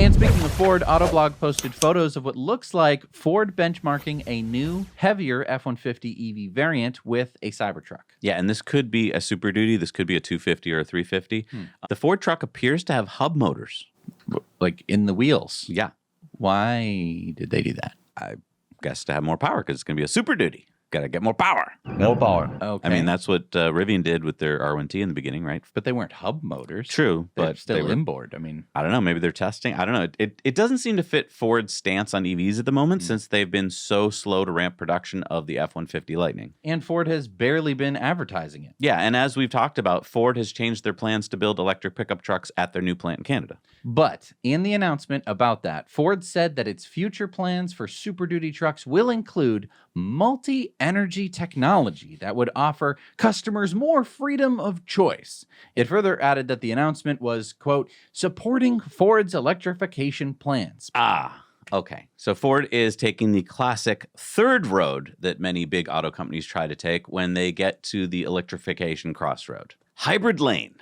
And speaking of Ford, Autoblog posted photos of what looks like Ford benchmarking a new, heavier F-150 EV variant with a Cybertruck. Yeah, and this could be a Super Duty. This could be a 250 or a 350. The Ford truck appears to have hub motors. Like in the wheels. Yeah. Why did they do that? I guess to have more power because it's going to be a Super Duty. Got to get more power. More power. Okay. I mean, that's what Rivian did with their R1T in the beginning, right? But they weren't hub motors. True, They're but still they were inboard. I mean, I don't know. Maybe they're testing. I don't know. It doesn't seem to fit Ford's stance on EVs at the moment since they've been so slow to ramp production of the F-150 Lightning. and Ford has barely been advertising it. Yeah, and as we've talked about, Ford has changed their plans to build electric pickup trucks at their new plant in Canada. But in the announcement about that, Ford said that its future plans for Super Duty trucks will include multi-energy technology that would offer customers more freedom of choice. It further added that the announcement was, quote, supporting Ford's electrification plans. Okay. So Ford is taking the classic third road that many big auto companies try to take when they get to the electrification crossroad. Hybrid lane.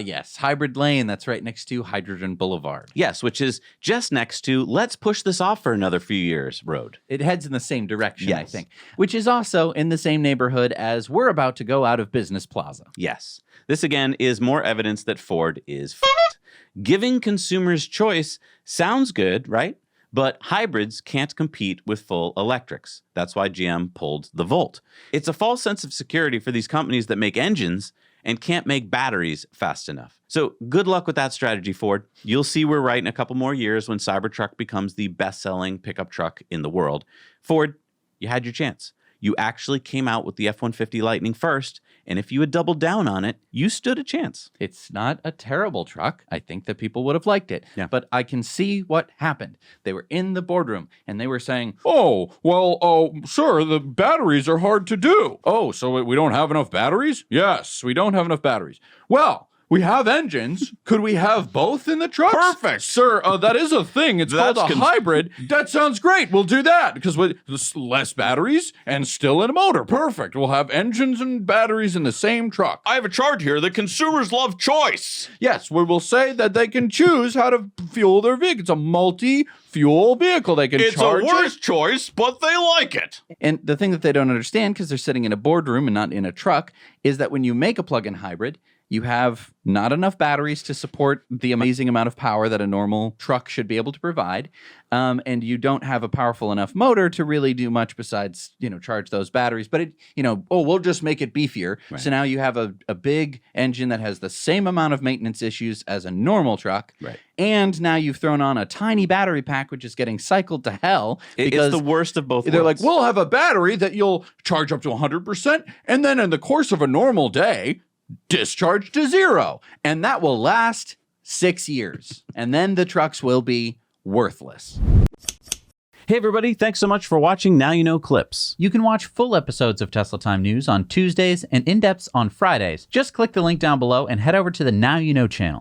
Yes, hybrid lane. That's right next to Hydrogen Boulevard. Yes, which is just next to let's push this off for another few years road. It heads in the same direction, I Yes. think, which is also in the same neighborhood as we're about to go out of Business Plaza. Yes. This again is more evidence that Ford is f***ed. Giving consumers choice sounds good, right? But hybrids can't compete with full electrics. That's why GM pulled the Volt. It's a false sense of security for these companies that make engines and can't make batteries fast enough. So good luck with that strategy, Ford. You'll see we're right in a couple more years when Cybertruck becomes the best-selling pickup truck in the world. Ford, you had your chance. You actually came out with the F-150 Lightning first, and if you had doubled down on it, you stood a chance. It's not a terrible truck. I think that people would have liked it. Yeah. But I can see what happened. They were in the boardroom and they were saying, Oh, well, sir, the batteries are hard to do. Oh, so we don't have enough batteries? Yes, we don't have enough batteries. Well, we have engines. Could we have both in the trucks? Perfect. Sir, that is a thing. It's called That's a hybrid. That sounds great. We'll do that because with less batteries and still in a motor. Perfect. We'll have engines and batteries in the same truck. I have a chart here that consumers love choice. Yes, we will say that they can choose how to fuel their vehicle. It's a multi-fuel vehicle. They can charge it. choice, but they like it. and the thing that they don't understand because they're sitting in a boardroom and not in a truck is that when you make a plug-in hybrid, you have not enough batteries to support the amazing amount of power that a normal truck should be able to provide. And you don't have a powerful enough motor to really do much besides, charge those batteries. But we'll just make it beefier. Right. So now you have a big engine that has the same amount of maintenance issues as a normal truck. Right. And now you've thrown on a tiny battery pack, which is getting cycled to hell. It's the worst of both They're worlds. like, we'll have a battery that you'll charge up to 100%, and then in the course of a normal day, discharge to 0. And that will last 6 years. And then the trucks will be worthless. Hey everybody, thanks so much for watching Now You Know Clips. You can watch full episodes of Tesla Time News on Tuesdays and in-depths on Fridays. Just click the link down below and head over to the Now You Know channel.